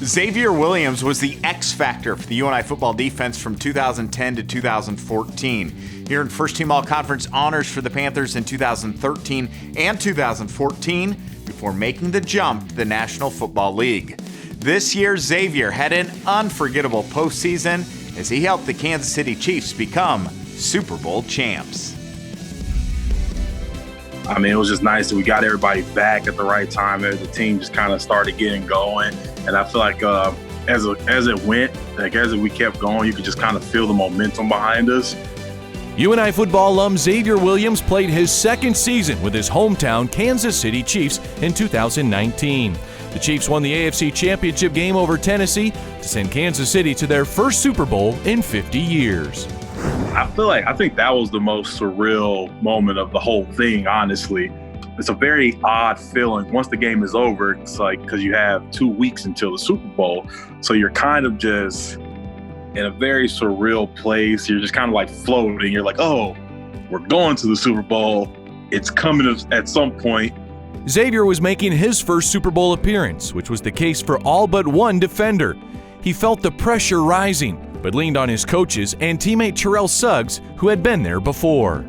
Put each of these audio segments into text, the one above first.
Xavier Williams was the X factor for the UNI football defense from 2010 to 2014. He earned first-team all-conference honors for the Panthers in 2013 and 2014 before making the jump to the National Football League. This year, Xavier had an unforgettable postseason as he helped the Kansas City Chiefs become Super Bowl champs. I mean, it was just nice that we got everybody back at the right time as the team just kind of started getting going. And I feel like as it went, as we kept going, you could just kind of feel the momentum behind us. UNI football alum Xavier Williams played his second season with his hometown Kansas City Chiefs in 2019. The Chiefs won the AFC Championship game over Tennessee to send Kansas City to their first Super Bowl in 50 years. I think that was the most surreal moment of the whole thing, honestly. It's a very odd feeling. Once the game is over, it's like, because you have 2 weeks until the Super Bowl. So you're kind of just in a very surreal place. You're just kind of like floating. You're like, oh, we're going to the Super Bowl. It's coming at some point. Xavier was making his first Super Bowl appearance, which was the case for all but one defender. He felt the pressure rising, but leaned on his coaches and teammate Terrell Suggs, who had been there before.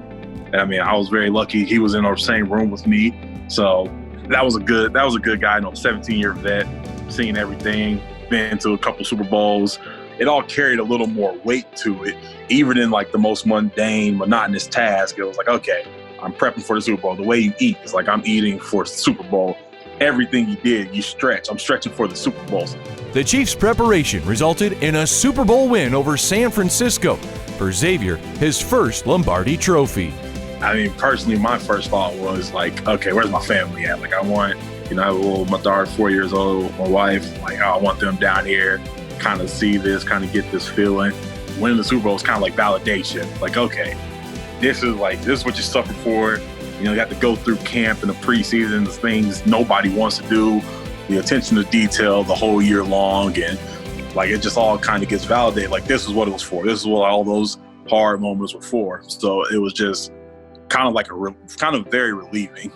I mean, I was very lucky. He was in our same room with me, so that was a good guy. 17-year vet, seen everything, been to a couple Super Bowls. It all carried a little more weight to it, even in like the most mundane, monotonous task. It was like, okay, I'm prepping for the Super Bowl. The way you eat is like I'm eating for the Super Bowl. Everything you did, you stretch. I'm stretching for the Super Bowl. The Chiefs' preparation resulted in a Super Bowl win over San Francisco. For Xavier, his first Lombardi trophy. I mean, personally, my first thought was like, okay, where's my family at? Like, I want, I have my daughter, 4 years old, my wife, like, I want them down here, kind of see this, kind of get this feeling. Winning the Super Bowl is kind of like validation. Like, okay, this is what you suffer for. You got to go through camp in the preseason, the things nobody wants to do, the attention to detail the whole year long. And like, it just all kind of gets validated. Like, this is what it was for. This is what all those hard moments were for. So it was just kind of like kind of very relieving.